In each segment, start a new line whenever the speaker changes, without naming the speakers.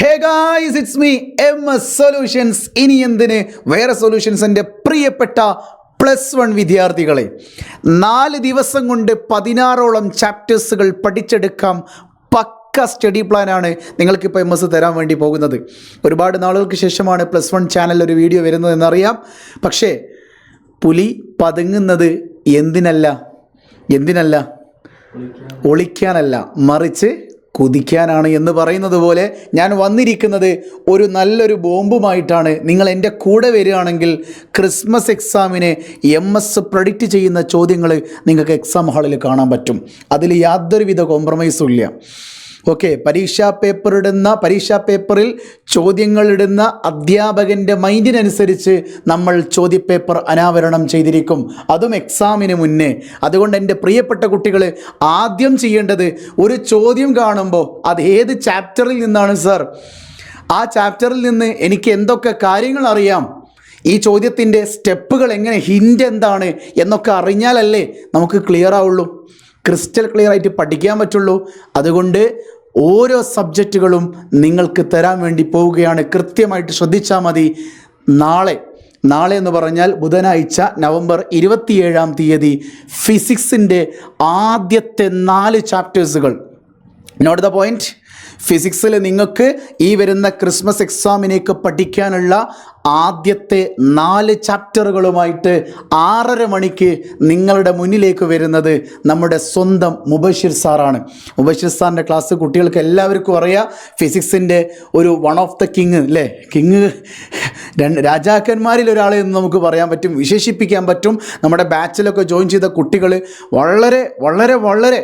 Hey guys, it's me MS solutions. ഇനി എന്തിന് വേറെ സൊല്യൂഷൻസ്? എൻ്റെ പ്രിയപ്പെട്ട +1 വിദ്യാർത്ഥികളെ, 4 ദിവസം കൊണ്ട് 16ഓളം ചാപ്റ്റേഴ്സുകൾ പഠിച്ചെടുക്കാം. പക്ക സ്റ്റഡി പ്ലാനാണ് നിങ്ങൾക്കിപ്പോൾ MS തരാൻ വേണ്ടി പോകുന്നത്. ഒരുപാട് നാളുകൾക്ക് ശേഷമാണ് +1 ചാനലിൽ ഒരു വീഡിയോ വരുന്നതെന്നറിയാം. പക്ഷേ പുലി പതുങ്ങുന്നത് എന്തിനല്ല ഒളിക്കാനല്ല, മറിച്ച് കുതിക്കാനാണ് എന്ന് പറയുന്നത് പോലെ ഞാൻ വന്നിരിക്കുന്നത് ഒരു നല്ലൊരു ബോംബുമായിട്ടാണ്. നിങ്ങൾ എൻ്റെ കൂടെ വരികയാണെങ്കിൽ ക്രിസ്മസ് എക്സാമിന് MS പ്രെഡിക്റ്റ് ചെയ്യുന്ന ചോദ്യങ്ങൾ നിങ്ങൾക്ക് എക്സാം ഹാളിൽ കാണാൻ പറ്റും. അതിൽ യാതൊരുവിധ കോംപ്രമൈസും ഇല്ല. ഓക്കെ, പരീക്ഷാ പേപ്പറിൽ ചോദ്യങ്ങളിടുന്ന അധ്യാപകൻ്റെ മൈൻഡിനനുസരിച്ച് നമ്മൾ ചോദ്യപേപ്പർ അനാവരണം ചെയ്തിരിക്കും, അതും എക്സാമിന് മുന്നേ. അതുകൊണ്ട് എൻ്റെ പ്രിയപ്പെട്ട കുട്ടികൾ, ആദ്യം ചെയ്യേണ്ടത് ഒരു ചോദ്യം കാണുമ്പോൾ അത് ഏത് ചാപ്റ്ററിൽ നിന്നാണ് സർ, ആ ചാപ്റ്ററിൽ നിന്ന് എനിക്ക് എന്തൊക്കെ കാര്യങ്ങൾ അറിയാം, ഈ ചോദ്യത്തിൻ്റെ സ്റ്റെപ്പുകൾ എങ്ങനെ, ഹിൻ്റ് എന്താണ് എന്നൊക്കെ അറിഞ്ഞാലല്ലേ നമുക്ക് ക്ലിയർ ആവുള്ളൂ, ക്രിസ്റ്റൽ ക്ലിയർ ആയിട്ട് പഠിക്കാൻ പറ്റുള്ളൂ. അതുകൊണ്ട് ഓരോ സബ്ജക്റ്റുകളും നിങ്ങൾക്ക് തരാൻ വേണ്ടി പോവുകയാണ്. കൃത്യമായിട്ട് ശ്രദ്ധിച്ചാൽ മതി. നാളെ എന്ന് പറഞ്ഞാൽ ബുധനാഴ്ച നവംബർ 27-ാം തീയതി ഫിസിക്സിൻ്റെ ആദ്യത്തെ 4 ചാപ്റ്റേഴ്സുകൾ. Note the point. ഫിസിക്സിൽ നിങ്ങൾക്ക് ഈ വരുന്ന ക്രിസ്മസ് എക്സാമിനേക്ക് പഠിക്കാനുള്ള ആദ്യത്തെ 4 ചാപ്റ്ററുകളുമായിട്ട് 6:30 മണിക്ക് നിങ്ങളുടെ മുന്നിലേക്ക് വരുന്നത് നമ്മുടെ സ്വന്തം മുബഷിർ സാറാണ്. മുബഷിർ സാറിൻ്റെ ക്ലാസ് കുട്ടികൾക്ക് എല്ലാവർക്കും അറിയാം. ഫിസിക്സിൻ്റെ ഒരു വൺ ഓഫ് ദ കിങ് അല്ലേ, രാജാക്കന്മാരിൽ ഒരാളെ എന്ന് നമുക്ക് പറയാൻ പറ്റും, വിശേഷിപ്പിക്കാൻ പറ്റും. നമ്മുടെ ബാച്ചിലൊക്കെ ജോയിൻ ചെയ്ത കുട്ടികൾ വളരെ വളരെ വളരെ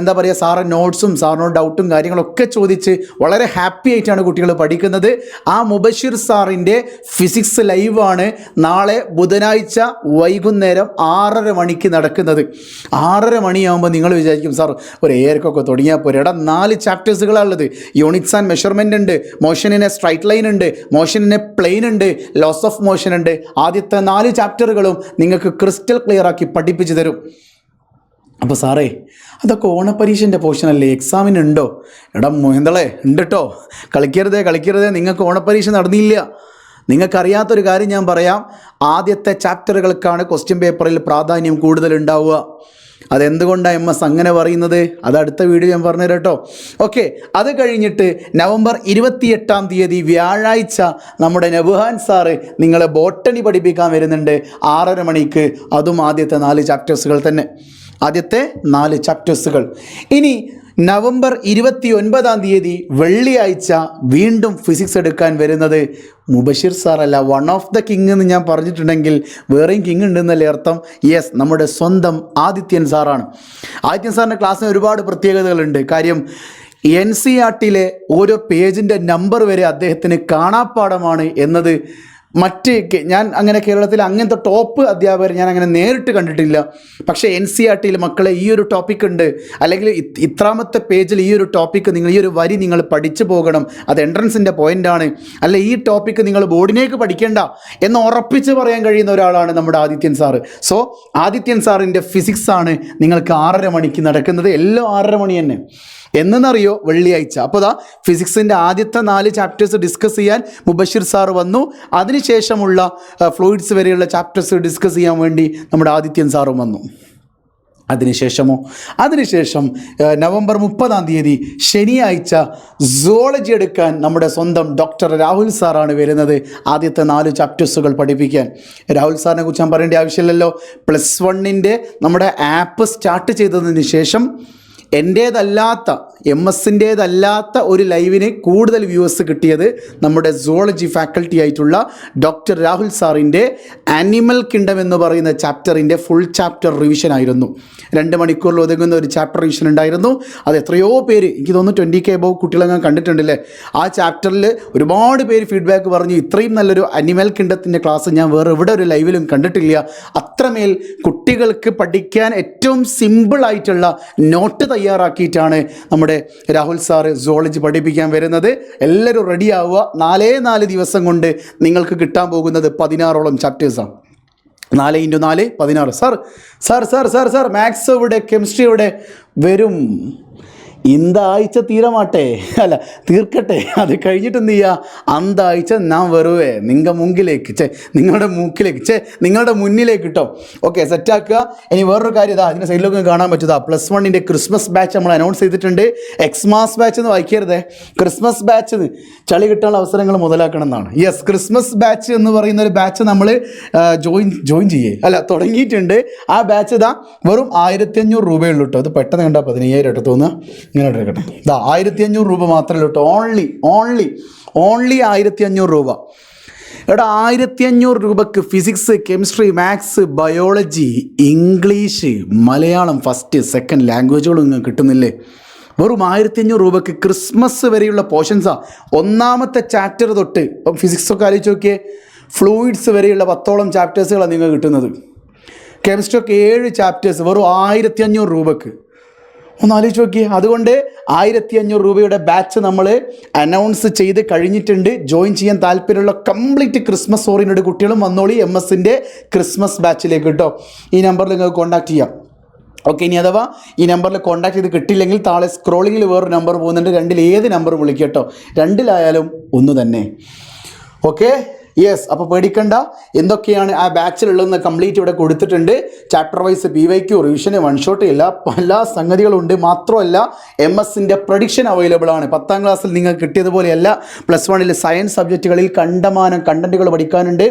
എന്താ പറയുക, സാറിൻ്റെ നോട്ട്സും സാറിനോട് ഡൗട്ടും കാര്യങ്ങളൊക്കെ ചോദിച്ച് വളരെ ഹാപ്പി ആയിട്ടാണ് കുട്ടികൾ പഠിക്കുന്നത്. ആ മുബഷിർ സാറിൻ്റെ ഫിസിക്സ് ലൈവാണ് നാളെ ബുധനാഴ്ച വൈകുന്നേരം 6:30 മണിക്ക് നടക്കുന്നത്. 6:30 മണിയാകുമ്പോൾ നിങ്ങൾ വിചാരിക്കും സാർ ഒരു ഏർക്കൊക്കെ തുടങ്ങിയാൽ പോരെ. 4 ചാപ്റ്റേഴ്സുകളാണുള്ളത്. യൂണിറ്റ്സ് ആൻഡ് മെഷർമെൻ്റ് ഉണ്ട്, motion in A straight line ഉണ്ട്, മോഷൻ ഇൻ എ പ്ലെയിൻ ഉണ്ട്, ലോസ് ഓഫ് മോഷൻ ഉണ്ട്. ആദ്യത്തെ 4 ചാപ്റ്ററുകളും നിങ്ങൾക്ക് ക്രിസ്റ്റൽ ക്ലിയർ ആക്കി പഠിപ്പിച്ചു തരും. അപ്പോൾ സാറേ അതൊക്കെ ഓണപ്പരീക്ഷൻ്റെ പോർഷനല്ലേ, എക്സാമിനുണ്ടോ? മോഹിന്തളെ ഉണ്ട് കേട്ടോ, കളിക്കരുതേ. നിങ്ങൾക്ക് ഓണപ്പരീക്ഷ നടന്നില്ല. നിങ്ങൾക്കറിയാത്തൊരു കാര്യം ഞാൻ പറയാം. ആദ്യത്തെ ചാപ്റ്ററുകൾക്കാണ് ക്വസ്റ്റ്യൻ പേപ്പറിൽ പ്രാധാന്യം കൂടുതലുണ്ടാവുക. അതെന്തുകൊണ്ടാണ് MS അങ്ങനെ പറയുന്നത്? അത് അടുത്ത വീഡിയോ ഞാൻ പറഞ്ഞുതരാം കേട്ടോ. ഓക്കെ, അത് കഴിഞ്ഞിട്ട് നവംബർ 28-ാം തീയതി വ്യാഴാഴ്ച നമ്മുടെ നബ്ഹാൻ സാറ് നിങ്ങളെ ബോട്ടണി പഠിപ്പിക്കാൻ വരുന്നുണ്ട് 6:30 മണിക്ക്. അതും ആദ്യത്തെ 4 ചാപ്റ്റേഴ്സുകൾ തന്നെ, ആദ്യത്തെ 4 ചാപ്റ്റേഴ്സുകൾ. ഇനി നവംബർ 29-ാം തീയതി വെള്ളിയാഴ്ച വീണ്ടും ഫിസിക്സ് എടുക്കാൻ വരുന്നത് മുബഷിർ സാറല്ല, വൺ ഓഫ് ദ കിങ് എന്ന് ഞാൻ പറഞ്ഞിട്ടുണ്ടെങ്കിൽ വേറെയും കിങ് ഉണ്ടെന്നല്ലേ അർത്ഥം? യെസ്, നമ്മുടെ സ്വന്തം ആദിത്യൻ സാറാണ്. ആദിത്യൻ സാറിൻ്റെ ക്ലാസ്സിന് ഒരുപാട് പ്രത്യേകതകളുണ്ട്. കാര്യം NCERT-ലെ ഓരോ പേജിൻ്റെ നമ്പർ വരെ അദ്ദേഹത്തിന് കാണാപ്പാടമാണ് എന്നത് ഞാൻ അങ്ങനെ കേരളത്തിൽ അങ്ങനത്തെ ടോപ്പ് അധ്യാപകർ ഞാൻ അങ്ങനെ നേരിട്ട് കണ്ടിട്ടില്ല. പക്ഷേ NCERT-ൽ മക്കളെ ഈ ഒരു ടോപ്പിക് ഉണ്ട്, അല്ലെങ്കിൽ ഇത്രാമത്തെ പേജിൽ ഈ ഒരു ടോപ്പിക്ക് നിങ്ങൾ, ഈ ഒരു വരി നിങ്ങൾ പഠിച്ചു പോകണം, അത് എൻട്രൻസിൻ്റെ പോയിൻ്റാണ്, അല്ല ഈ ടോപ്പിക്ക് നിങ്ങൾ ബോർഡിനേക്ക് പഠിക്കേണ്ട എന്ന് ഉറപ്പിച്ച് പറയാൻ കഴിയുന്ന ഒരാളാണ് നമ്മുടെ ആദിത്യൻ സാറ്. സോ ആദിത്യൻ സാറിൻ്റെ ഫിസിക്സാണ് നിങ്ങൾക്ക് 6:30 മണിക്ക് നടക്കുന്നത്. എല്ലാം 6:30 മണി തന്നെ. എന്നറിയോ? വെള്ളിയാഴ്ച. അപ്പോൾ ഫിസിക്സിൻ്റെ ആദ്യത്തെ 4 ചാപ്റ്റേഴ്സ് ഡിസ്കസ് ചെയ്യാൻ മുബഷിർ സാർ വന്നു. അതിനുശേഷമുള്ള ഫ്ലൂയിഡ്സ് വരെയുള്ള ചാപ്റ്റേഴ്സ് ഡിസ്കസ് ചെയ്യാൻ വേണ്ടി നമ്മുടെ ആദിത്യൻ സാറും വന്നു. അതിനുശേഷം നവംബർ 30-ാം തീയതി ശനിയാഴ്ച സുവോളജി എടുക്കാൻ നമ്മുടെ സ്വന്തം ഡോക്ടർ രാഹുൽ സാറാണ് വരുന്നത്, ആദ്യത്തെ 4 ചാപ്റ്റേഴ്സുകൾ പഠിപ്പിക്കാൻ. രാഹുൽ സാറിനെ കുറിച്ച് ഞാൻ പറയേണ്ട ആവശ്യമില്ലല്ലോ. +1-ൻ്റെ നമ്മുടെ ആപ്പ് സ്റ്റാർട്ട് ചെയ്തതിന് ശേഷം എൻ്റേതല്ലാത്ത MS-ൻ്റേതല്ലാത്ത ഒരു ലൈവിന് കൂടുതൽ വ്യൂവേഴ്സ് കിട്ടിയത് നമ്മുടെ സുവോളജി ഫാക്കൽറ്റി ആയിട്ടുള്ള ഡോക്ടർ രാഹുൽ സാറിൻ്റെ ആനിമൽ കിങ്ഡം എന്ന് പറയുന്ന ചാപ്റ്ററിൻ്റെ ഫുൾ ചാപ്റ്റർ റിവിഷൻ ആയിരുന്നു. 2 മണിക്കൂറിൽ ഒതുങ്ങുന്ന ഒരു ചാപ്റ്റർ റിവിഷൻ ഉണ്ടായിരുന്നു. അത് എത്രയോ പേര്, എനിക്ക് തോന്നുന്നു 20K അബവ് കുട്ടികളെ ഞാൻ കണ്ടിട്ടുണ്ടല്ലേ. ആ ചാപ്റ്ററിൽ ഒരുപാട് പേര് ഫീഡ്ബാക്ക് പറഞ്ഞു, ഇത്രയും നല്ലൊരു ആനിമൽ കിങ്ഡത്തിൻ്റെ ക്ലാസ് ഞാൻ വേറെ എവിടെ ഒരു ലൈവിലും കണ്ടിട്ടില്ല. അത്രമേൽ കുട്ടികൾക്ക് പഠിക്കാൻ ഏറ്റവും സിമ്പിളായിട്ടുള്ള നോട്ട് തയ്യാറാക്കിയിട്ടാണ് നമ്മുടെ രാഹുൽ സാറ് സുവോളജി പഠിപ്പിക്കാൻ വരുന്നത്. എല്ലാവരും റെഡി ആവുക. 4 ദിവസം കൊണ്ട് നിങ്ങൾക്ക് കിട്ടാൻ പോകുന്നത് 16ഓളം ചാപ്റ്റേഴ്സാണ്. 4 × 4 16. സാർ മാത്സ് എവിടെ, കെമിസ്ട്രി എവിടെ? വരും. ഇന്താഴ്ച തീരമാട്ടെ, അല്ല തീർക്കട്ടെ, അത് കഴിഞ്ഞിട്ട് എന്ത് ചെയ്യുക, അന്താഴ്ച ഞാൻ വരുവേ നിങ്ങളുടെ മുന്നിലേക്ക് കേട്ടോ. ഓക്കെ, സെറ്റാക്കുക. ഇനി വേറൊരു കാര്യം ഇതാ, അതിൻ്റെ സൈഡിലൊക്കെ കാണാൻ പറ്റുക, +1 ക്രിസ്മസ് ബാച്ച് നമ്മൾ അനൗൺസ് ചെയ്തിട്ടുണ്ട്. എക്സ്മാസ് ബാച്ച് എന്ന് വായിക്കരുതേ, ക്രിസ്മസ് ബാച്ച് ചളി കിട്ടാനുള്ള അവസരങ്ങൾ മുതലാക്കണം എന്നാണ്. യെസ്, ക്രിസ്മസ് ബാച്ച് എന്ന് പറയുന്ന ഒരു ബാച്ച് നമ്മൾ തുടങ്ങിയിട്ടുണ്ട്. ആ ബാച്ച് ഇതാ വെറും 1500 രൂപയുള്ളൂ കേട്ടോ. അത് പെട്ടെന്ന് കണ്ടാൽ 10000 കേട്ടോ തോന്നുക. ഇങ്ങനെ എടുക്കട്ടെ, ഇതാ 1500 രൂപ മാത്രമേ ഉള്ളൂ കേട്ടോ. ഓൺലി 1500 രൂപ. എടാ, 1500 രൂപക്ക് physics, chemistry, maths, biology, English, Malayalam first second ലാംഗ്വേജുകളും നിങ്ങൾക്ക് കിട്ടുന്നില്ലേ? വെറും 1500 രൂപക്ക് ക്രിസ്മസ് വരെയുള്ള പോർഷൻസാണ്. ഒന്നാമത്തെ ചാപ്റ്റർ തൊട്ട്, ഇപ്പം ഫിസിക്സൊക്കെ ആലോചിച്ച് നോക്കിയേ, ഫ്ലൂയിഡ്സ് വരെയുള്ള 10ഓളം ചാപ്റ്റേഴ്സുകളാണ് നിങ്ങൾക്ക് കിട്ടുന്നത്. കെമിസ്ട്രി ഒക്കെ 7 ചാപ്റ്റേഴ്സ് വെറും 1500 രൂപക്ക്. ഒന്ന് ആലോചിച്ച് നോക്കിയേ. അതുകൊണ്ട് 1500 രൂപയുടെ ബാച്ച് നമ്മൾ അനൗൺസ് ചെയ്ത് കഴിഞ്ഞിട്ടുണ്ട്. ജോയിൻ ചെയ്യാൻ താല്പര്യമുള്ള കംപ്ലീറ്റ് ക്രിസ്മസ് ഓറിയൻറ്റഡ് കുട്ടികളും വന്നോളി MS-ൻ്റെ ക്രിസ്മസ് ബാച്ചിലേക്ക് കേട്ടോ. ഈ നമ്പറിൽ നിങ്ങൾക്ക് കോൺടാക്ട് ചെയ്യാം. ഓക്കെ, ഇനി അഥവാ ഈ നമ്പറിൽ കോൺടാക്ട് ചെയ്ത് കിട്ടില്ലെങ്കിൽ താഴെ സ്ക്രോളിങ്ങിൽ വേറൊരു നമ്പർ പോകുന്നുണ്ട്. 2ൽ ഏത് നമ്പർ വിളിക്കുക കേട്ടോ. 2ലായാലും ഒന്ന് തന്നെ. Okay, yes. അപ്പോൾ പേടിക്കണ്ട, എന്തൊക്കെയാണ് ആ ബാച്ചിലുള്ളതെന്ന് കംപ്ലീറ്റ് ഇവിടെ കൊടുത്തിട്ടുണ്ട്. Chapter wise PYQ, revision, one shot, എല്ലാ സംഗതികളും ഉണ്ട്. മാത്രമല്ല MS-ൻ്റെ പ്രഡിക്ഷൻ അവൈലബിൾ ആണ്. 10ാം ക്ലാസ്സിൽ നിങ്ങൾക്ക് കിട്ടിയതുപോലെയല്ല. +1 സയൻസ് സബ്ജക്റ്റുകളിൽ കണ്ടമാനം കണ്ടൻറ്റുകൾ പഠിക്കാനുണ്ട്.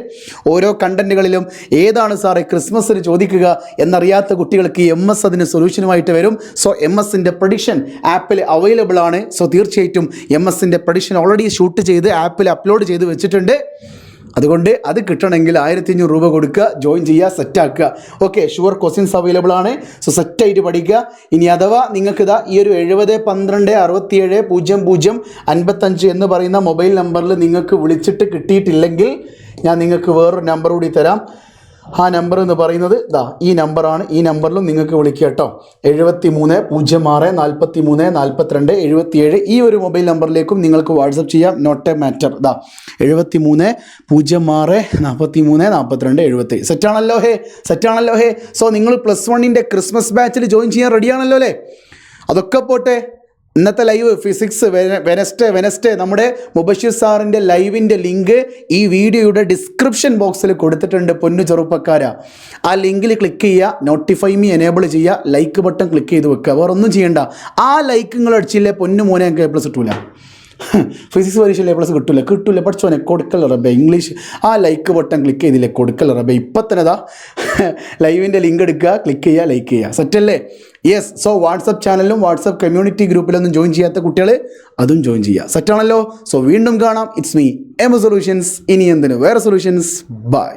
ഓരോ കണ്ടൻറ്റുകളിലും ഏതാണ് സാറേ ക്രിസ്മസിന് ചോദിക്കുക എന്നറിയാത്ത കുട്ടികൾക്ക് MS അതിന് സൊല്യൂഷനുമായിട്ട് വരും. സോ MS-ൻ്റെ പ്രഡിക്ഷൻ ആപ്പിൽ അവൈലബിൾ ആണ്. സോ തീർച്ചയായിട്ടും MS-ൻ്റെ പ്രഡിക്ഷൻ ഓൾറെഡി ഷൂട്ട് ചെയ്ത് ആപ്പിൽ അപ്ലോഡ് ചെയ്ത് വെച്ചിട്ടുണ്ട്. അതുകൊണ്ട് അത് കിട്ടണമെങ്കിൽ 1500 രൂപ കൊടുക്കുക, ജോയിൻ ചെയ്യുക, സെറ്റാക്കുക. ഓക്കെ, ഷുവർ ക്വസ്റ്റ്യൻസ് അവൈലബിൾ ആണ്. സോ സെറ്റായിട്ട് പഠിക്കുക. ഇനി അഥവാ നിങ്ങൾക്ക് ഇതാ ഈ ഒരു 7012670055 എന്ന് പറയുന്ന മൊബൈൽ നമ്പറിൽ നിങ്ങൾക്ക് വിളിച്ചിട്ട് കിട്ടിയിട്ടില്ലെങ്കിൽ ഞാൻ നിങ്ങൾക്ക് വേറൊരു നമ്പർ കൂടി തരാം. ആ നമ്പർ എന്ന് പറയുന്നത് ഇതാ ഈ നമ്പറാണ്. ഈ നമ്പറിലും നിങ്ങൾക്ക് വിളിക്കുക കേട്ടോ. 7306434277. ഈ ഒരു മൊബൈൽ നമ്പറിലേക്കും നിങ്ങൾക്ക് വാട്സപ്പ് ചെയ്യാം. Not a matter. ഇതാ 7306434277. സെറ്റാണല്ലോ ഹേ. സോ നിങ്ങൾ +1 ക്രിസ്മസ് ബാച്ചിൽ ജോയിൻ ചെയ്യാൻ റെഡിയാണല്ലോ അല്ലേ? അതൊക്കെ പോട്ടെ, ഇന്നത്തെ ലൈവ് ഫിസിക്സ് വെനസ്ഡേ നമ്മുടെ മുബഷിർ സാറിൻ്റെ ലൈവിൻ്റെ ലിങ്ക് ഈ വീഡിയോയുടെ ഡിസ്ക്രിപ്ഷൻ ബോക്സിൽ കൊടുത്തിട്ടുണ്ട്. പൊന്നു ചെറുപ്പക്കാരാ, ആ ലിങ്കിൽ ക്ലിക്ക് ചെയ്യുക, നോട്ടിഫൈ മീ എനേബിൾ ചെയ്യുക, ലൈക്ക് ബട്ടൺ ക്ലിക്ക് ചെയ്ത് വെക്കുക. വേറെ ഒന്നും ചെയ്യണ്ട. ആ ലൈക്ക് നിങ്ങൾ അടിച്ചില്ലേ പൊന്നു മോനെ ഞങ്ങൾക്ക് A+ കിട്ടൂല. ഫിസിക്സ് പരീക്ഷയിൽ A+ കിട്ടൂല പഠിച്ചോനെ. കൊടുക്കൽ റബ്ബേ. ഇംഗ്ലീഷ് ആ ലൈക്ക് ബട്ടൺ ക്ലിക്ക് ചെയ്തില്ലേ, കൊടുക്കൽ റബ്ബേ. ഇപ്പം തന്നെ ഇതാ ലൈവിൻ്റെ ലിങ്ക് എടുക്കുക, ക്ലിക്ക് ചെയ്യുക, ലൈക്ക് ചെയ്യുക. സെറ്റല്ലേ? യെസ്. സോ വാട്സപ്പ് ചാനലിലും വാട്സപ്പ് കമ്മ്യൂണിറ്റി ഗ്രൂപ്പിലൊന്നും ജോയിൻ ചെയ്യാത്ത കുട്ടികൾ അതും ജോയിൻ ചെയ്യുക. സെറ്റാണല്ലോ? സോ വീണ്ടും കാണാം. It's me MS solutions. ഇനി എന്തിന് വേറെ സൊല്യൂഷൻസ്. ബൈ.